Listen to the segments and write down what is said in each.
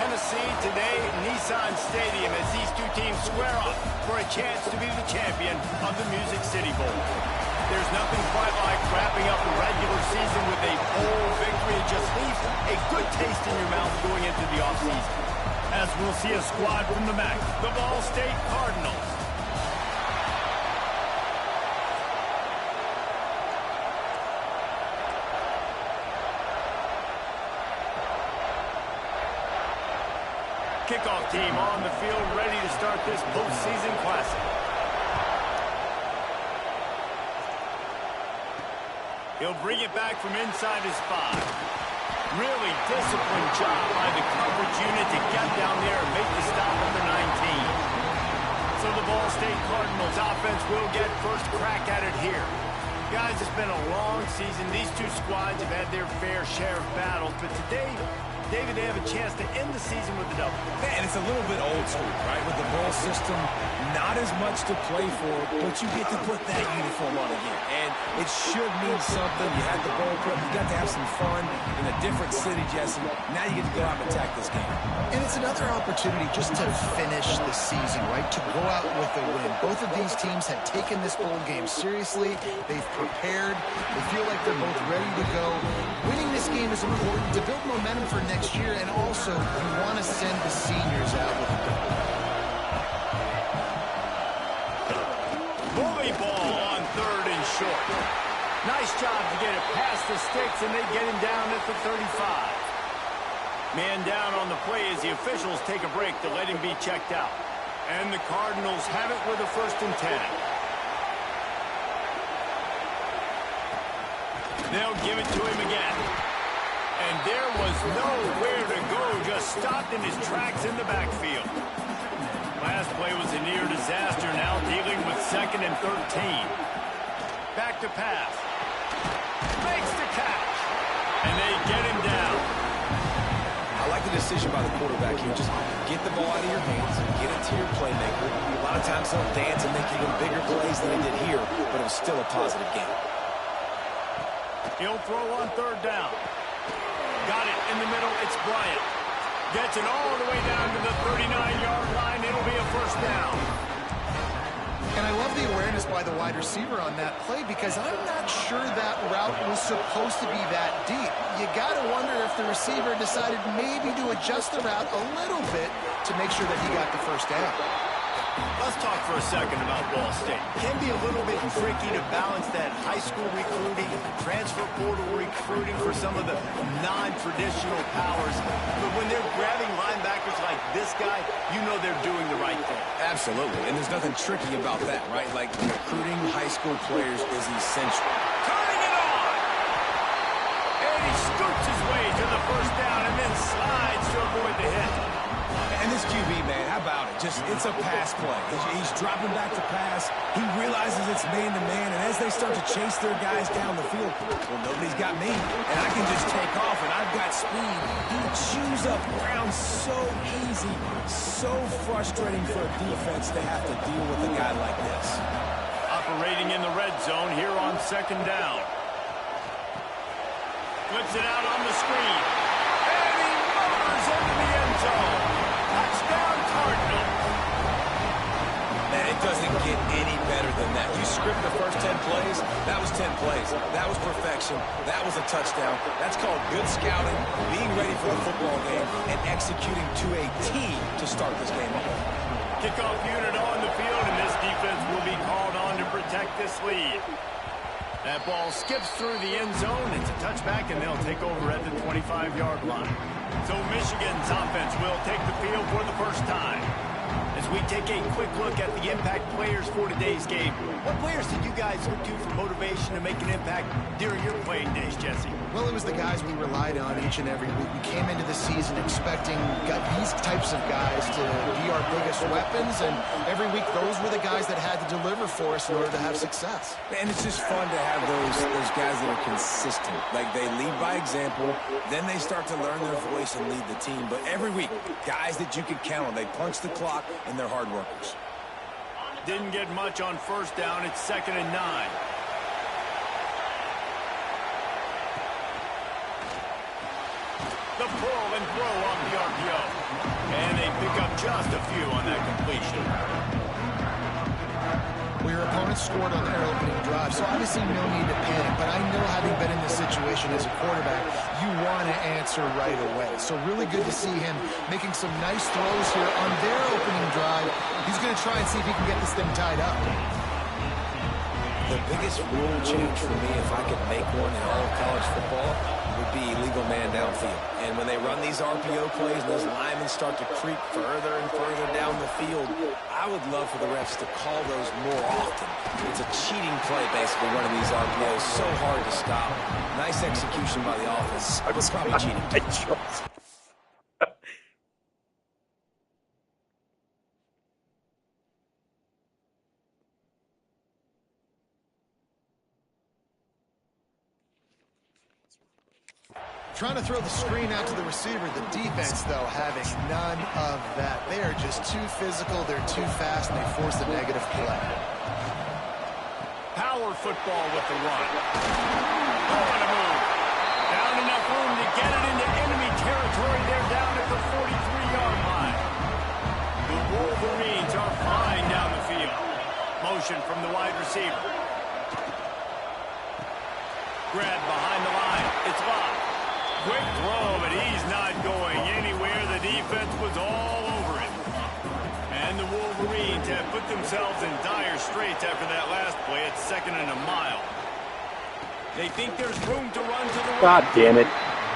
Tennessee, today Nissan Stadium as these two teams square up for a chance to be the champion of the Music City Bowl. There's nothing quite like wrapping up the regular season with a bowl victory. It just leaves a good taste in your mouth going into the offseason. As we'll see a squad from the MAC, the Ball State Cardinals. Kickoff team on the field, ready to start this postseason classic. He'll bring it back from inside his 5. Really disciplined job by the coverage unit to get down there and make the stop at the 19. So the Ball State Cardinals offense will get first crack at it here. Guys, it's been a long season. These two squads have had their fair share of battles, but today, David, they have a chance to end the season with a double. Man, it's a little bit old school, right? With the bowl system, not as much to play for, but you get to put that uniform on again. And it should mean something. You had the bowl prep. You got to have some fun in a different city, Jesse. Now you get to go out and attack this game. And it's another opportunity just to finish the season, right? To go out with a win. Both of these teams have taken this bowl game seriously. They've prepared. They feel like they're both ready to go. Winning this game is important to build momentum for next year, and also you want to send the seniors out with a goal. Bully ball on 3rd and short. Nice job to get it past the sticks, and they get him down at the 35. Man down on the play as the officials take a break to let him be checked out. And the Cardinals have it with a 1st and 10. They'll give it to him again. And there was nowhere to go, just stopped in his tracks in the backfield. Last play was a near disaster, now dealing with 2nd and 13. Back to pass. Makes the catch. And they get him down. I like the decision by the quarterback here. Just get the ball out of your hands, get it to your playmaker. A lot of times they'll dance and make even bigger plays than they did here, but it was still a positive game. He'll throw on 3rd down. Got it in the middle. It's Bryant. Gets it all the way down to the 39-yard line. It'll be a 1st down. And I love the awareness by the wide receiver on that play because I'm not sure that route was supposed to be that deep. You got to wonder if the receiver decided maybe to adjust the route a little bit to make sure that he got the 1st down. Let's talk for a second about Ball State. It can be a little bit tricky to balance that high school recruiting, transfer portal recruiting for some of the non-traditional powers. But when they're grabbing linebackers like this guy, you know they're doing the right thing. Absolutely, and there's nothing tricky about that, right? Like, recruiting high school players is essential. Turning it on! And he scoots his way to the 1st down and then slides to avoid the hit. And this QB, man, how about it? Just, it's a pass play. He's dropping back to pass. He realizes it's man-to-man, and as they start to chase their guys down the field, well, nobody's got me, and I can just take off, and I've got speed. He chews up ground so easy, so frustrating for a defense to have to deal with a guy like this. Operating in the red zone here on 2nd down. Flips it out on the screen. And he motors into the end zone. Touchdown, Cardinals. Man, it doesn't get any better than that. You script the first 10 plays, that was 10 plays. That was perfection. That was a touchdown. That's called good scouting, being ready for the football game, and executing to a T to start this game off. Kickoff unit on the field, and this defense will be called on to protect this lead. That ball skips through the end zone. It's a touchback, and they'll take over at the 25-yard line. So Michigan's offense will take the field for the 1st time. As we take a quick look at the impact players for today's game, what players did you guys look to for motivation to make an impact during your playing days, Jesse? Well, it was the guys we relied on each and every week. We came into the season expecting these types of guys to be our biggest weapons, and every week those were the guys that had to deliver for us in order to have success. And it's just fun to have those guys that are consistent. Like, they lead by example, then they start to learn their voice and lead the team. But every week, guys that you can count on, they punch the clock, and they're hard workers. Didn't get much on 1st down. It's 2nd and 9. The pull and throw off the RPO. And they pick up just a few on that completion. Well, your opponent scored on their opening drive, so obviously no need to panic. But I know, having been in this situation as a quarterback, you want to answer right away. So really good to see him making some nice throws here on their opening drive. He's going to try and see if he can get this thing tied up. The biggest rule change for me, if I could make one in all of college football, would be illegal man downfield. And when they run these RPO plays and those linemen start to creep further and further down the field, I would love for the refs to call those more often. It's a cheating play, basically, running these RPOs. So hard to stop. Nice execution by the offense. It was probably cheating. Trying to throw the screen out to the receiver. The defense, though, having none of that. They are just too physical, they're too fast, and they force a negative play. Power football with the run. Oh, on a move. Found enough room to get it into enemy territory. They're down at the 43-yard line. The Wolverines are flying down the field. Motion from the wide receiver. Grab behind the line. It's locked. Quick throw, but he's not going anywhere. The defense was all over it. And the Wolverines have put themselves in dire straits after that last play. It's 2nd and a mile. They think there's room to run to the right. God damn it.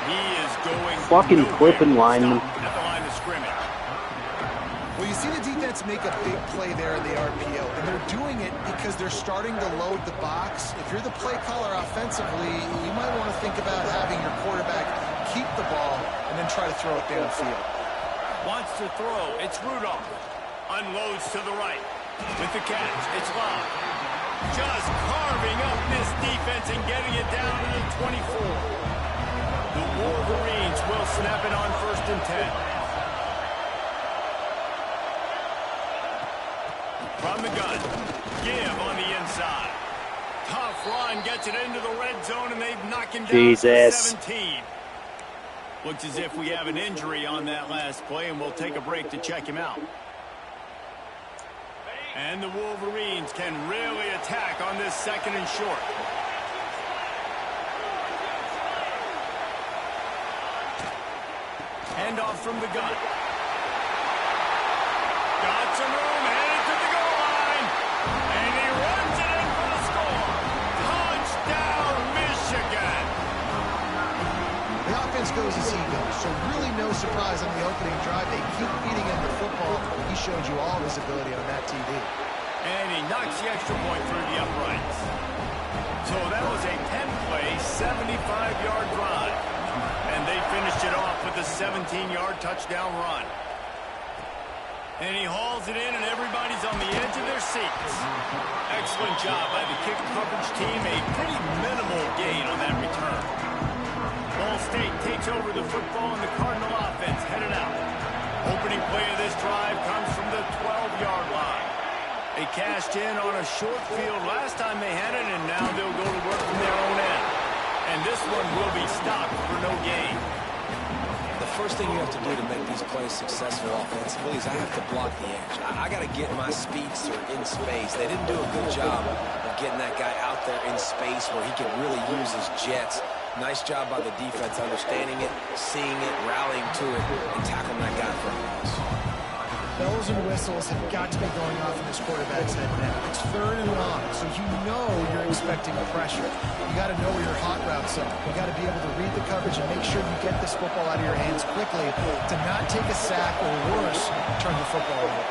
He is going fucking clipping lineman. At the line of scrimmage. Well, you see the defense make a big play there in the RPO, and they're doing it because they're starting to load the box. If you're the play caller offensively, you might want to think about having your quarterback keep the ball and then try to throw it downfield. Wants to throw. It's Rudolph. Unloads to the right. With the catch, it's Love. Just carving up this defense and getting it down to the 24. The Wolverines will snap it on 1st and 10. From the gun, give on the inside. Tough run, gets it into the red zone, and they've knocked him down to 17. Looks as if we have an injury on that last play, and we'll take a break to check him out. And the Wolverines can really attack on this 2nd and short. Handoff from the gun. Got some room, headed to the goal line. And he runs it in for the score. Touchdown, Michigan. The offense goes as he goes, so really no surprise on the opening drive. They keep feeding him the football. He showed you all of his ability on that TV. And he knocks the extra point through the uprights. So that was a 10-play, 75-yard drive. And they finished it off with a 17-yard touchdown run. And he hauls it in, and everybody's on the edge of their seats. Excellent job by the kick coverage team. A pretty minimal gain on that return. Ball State takes over the football, and the Cardinal offense headed out. Opening play of this drive comes from the 12-yard line. They cashed in on a short field last time they had it, and now they'll go to work from their own end. And this one will be stopped for no gain. The first thing you have to do to make these plays successful offensively is I have to block the edge. I got to get my speedster in space. They didn't do a good job of getting that guy out there in space where he could really use his jets. Nice job by the defense understanding it, seeing it, rallying to it, and tackling that guy for a loss. Bells and whistles have got to be going off in this quarterback's head now. It's 3rd and long, so you know you're expecting pressure. You got to know where your hot routes are. You got to be able to read the coverage and make sure you get this football out of your hands quickly to not take a sack or worse, turn the football over.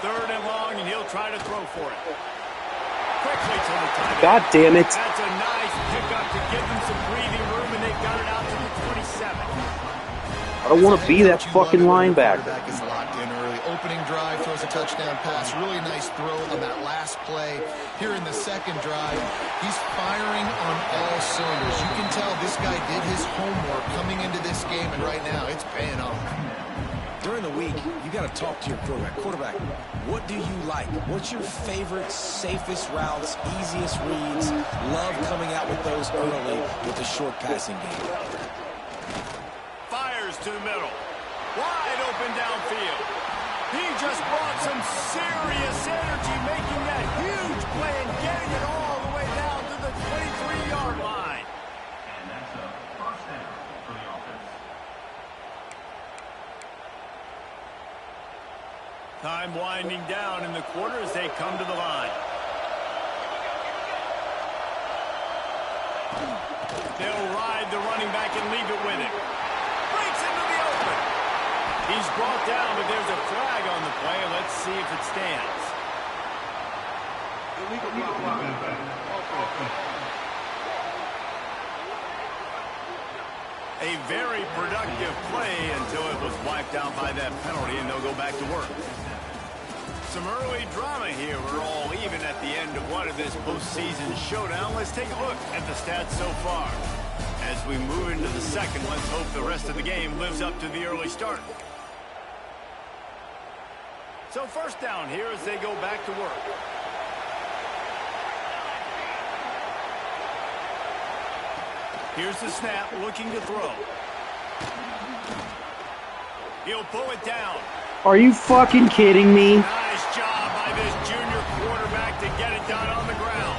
3rd and long, and he'll try to throw for it. Quickly to the timeout. God damn it. That's a nice pickup to give them some breathing room, and they've got it out to the 27. I don't want to be that fucking linebacker. Quarterback is locked in early. Opening drive, throws a touchdown pass. Really nice throw on that last play. Here in the 2nd drive, he's firing on all cylinders. You can tell this guy did his homework coming into this game, and right now it's paying off. during the week, you got to talk to your quarterback. Quarterback, what do you like? What's your favorite, safest routes, easiest reads? Love coming out with those early with the short passing game. Fires to the middle. Wide open downfield. He just brought some serious energy, making that huge play and getting it all the way down to the 23-yard line. And that's a first down for the offense. Time winding down in the quarter as they come to the line. They'll ride the running back and leave it with him. Breaks into the open. He's brought down, but there's a flag on the play. Let's see if it stands. A very productive play until it was wiped out by that penalty, and they'll go back to work. Some early drama here. We're all even at the end of one of this postseason showdown. Let's take a look at the stats so far. As we move into the second, let's hope the rest of the game lives up to the early start. So first down here as they go back to work. Here's the snap, looking to throw. He'll pull it down. Are you fucking kidding me? Nice job by this junior quarterback to get it done on the ground.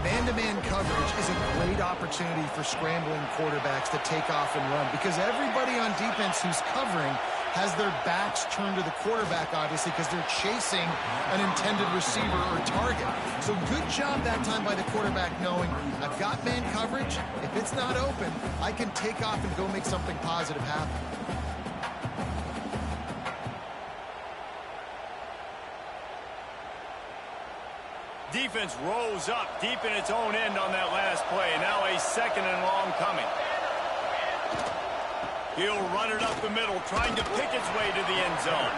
Man-to-man coverage is a great opportunity for scrambling quarterbacks to take off and run because everybody on defense who's covering has their backs turned to the quarterback, obviously, because they're chasing an intended receiver or target. So good job that time by the quarterback knowing I've got man coverage. If it's not open, I can take off and go make something positive happen. Defense rolls up deep in its own end on that last play. Now a second and long coming. He'll run it up the middle, trying to pick its way to the end zone.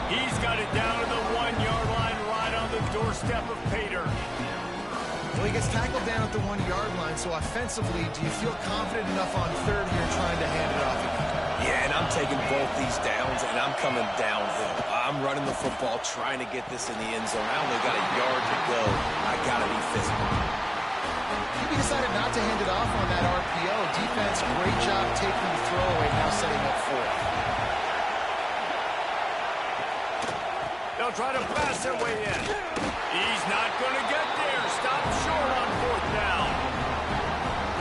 He's got it down to the 1-yard line, right on the doorstep of Pater. Well, he gets tackled down at the 1-yard line, so offensively, do you feel confident enough on third here trying to hand it off again? Yeah, and I'm taking both these downs, and I'm coming downhill. I'm running the football, trying to get this in the end zone. I only got a yard to go. I got to be physical. QB decided not to hand it off on that RPO. Defense, great job taking the throwaway, now setting up fourth. They'll try to pass their way in. He's not going to get there. Stop short on fourth down.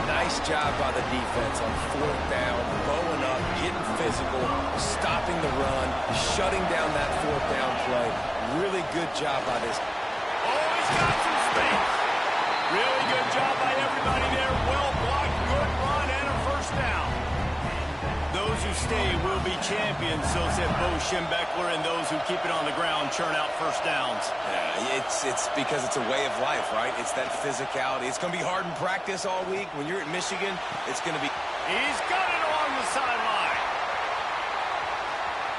Nice job by the defense on fourth down, bowing up, getting physical, stopping the run, shutting down that fourth down play. Really good job by this. Oh, he's got some space. Really good job by everybody there. Well blocked, good run, and a first down. Those who stay will be champions, so said Bo Schembechler, and those who keep it on the ground churn out first downs. Yeah, it's because it's a way of life, right? It's that physicality. It's going to be hard in practice all week. When you're at Michigan, it's going to be... He's got it along the sideline.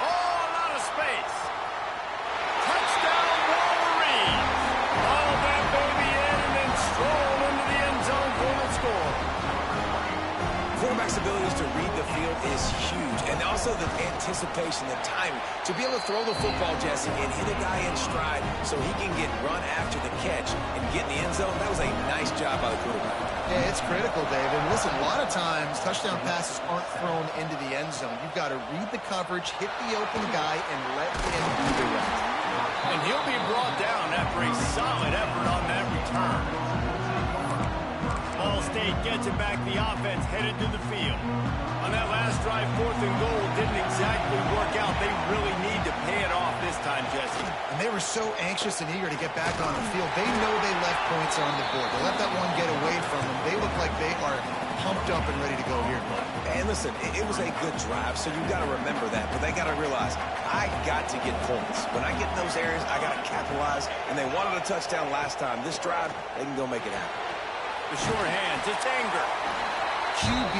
Oh, a lot of space. Touchdown, Wolverines. All that baby in and then stroll into the end zone for the score. Quarterback's abilities to read the field is huge, and also the anticipation, the timing. To be able to throw the football, Jesse, and hit a guy in stride so he can get run after the catch and get in the end zone, that was a nice job by the quarterback. Yeah, it's critical, Dave. And listen, a lot of times touchdown passes aren't thrown into the end zone. You've got to read the coverage, hit the open guy, and let him do the rest. And he'll be brought down after a solid effort on that return. Ball State gets it back. The offense headed to the field. On that last drive, 4th and goal didn't exactly work out. They really need to pay it off this time, Jesse. And they were so anxious and eager to get back on the field. They know they left points on the board. They let that one get away from them. They look like they are pumped up and ready to go here. And listen, it was a good drive, so you got to remember that. But they got to realize, I got to get points. When I get in those areas, I got to capitalize. And they wanted a touchdown last time. This drive, they can go make it happen. The short hands, it's Anger. QB,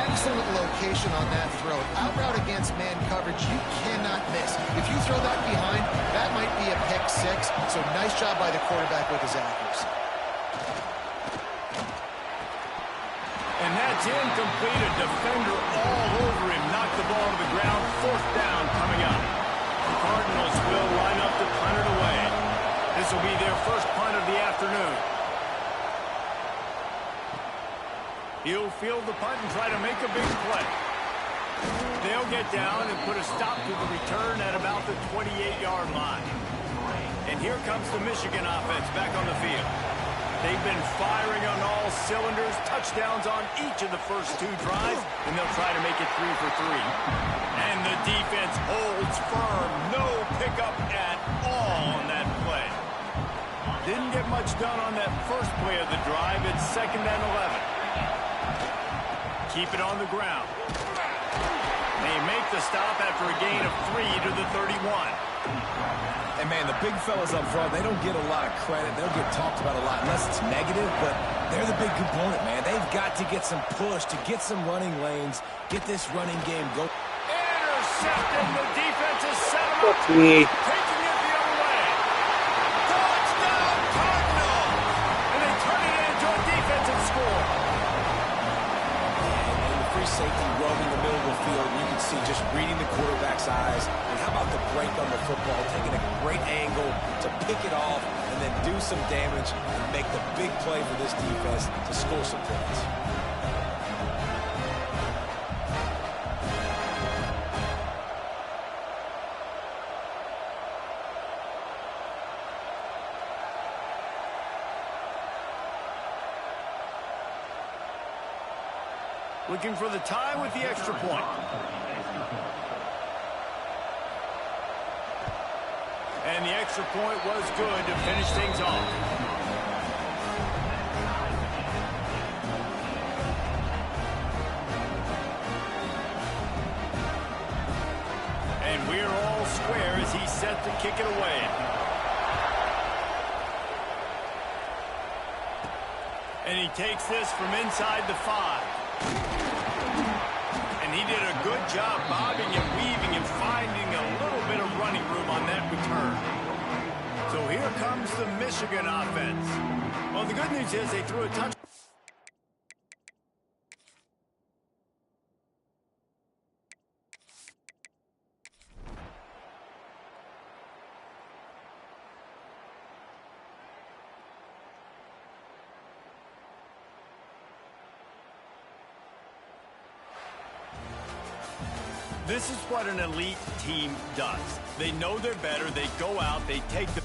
excellent location on that throw. Out route against man coverage, you cannot miss. If you throw that behind, that might be a pick six. So nice job by the quarterback with his accuracy. And that It's incomplete. A defender all over him. Knocked the ball to the ground. 4th down coming up. The Cardinals will line up to punt it away. This will be their first punt of the afternoon. He'll field the punt and try to make a big play. They'll get down and put a stop to the return at about the 28-yard line. And here comes the Michigan offense back on the field. They've been firing on all cylinders, touchdowns on each of the first 2 drives, and they'll try to make it 3 for 3. And the defense holds firm. No pickup at all on that play. Didn't get much done on that first play of the drive. It's 2nd and 11. Keep it on the ground. They make the stop after a gain of 3 to the 31. And, man, the big fellas up front, they don't get a lot of credit. They'll get talked about a lot unless it's negative, but they're the big component, man. They've got to get some push, to get some running lanes, get this running game going. Intercepted. The defense is set him up. Fuck me. Taking it the other way. Touchdown, Cardinal. And they turn it into a defensive score. And the free safety roaming the middle of the field, you can see just reading the quarterback's eyes. And how about the break on the football, taking a great angle to pick it off and then do some damage and make the big play for this defense to score some points. Looking for the tie with the extra point. And the extra point was good to finish things off. And we're all square as he's set to kick it away. And he takes this from inside the 5. And he did a good job bobbing and weaving and finding a little bit of running room on that return. So here comes the Michigan offense. Well, the good news is they threw a touchdown. This is what an elite team does. They know they're better. They go out. They take the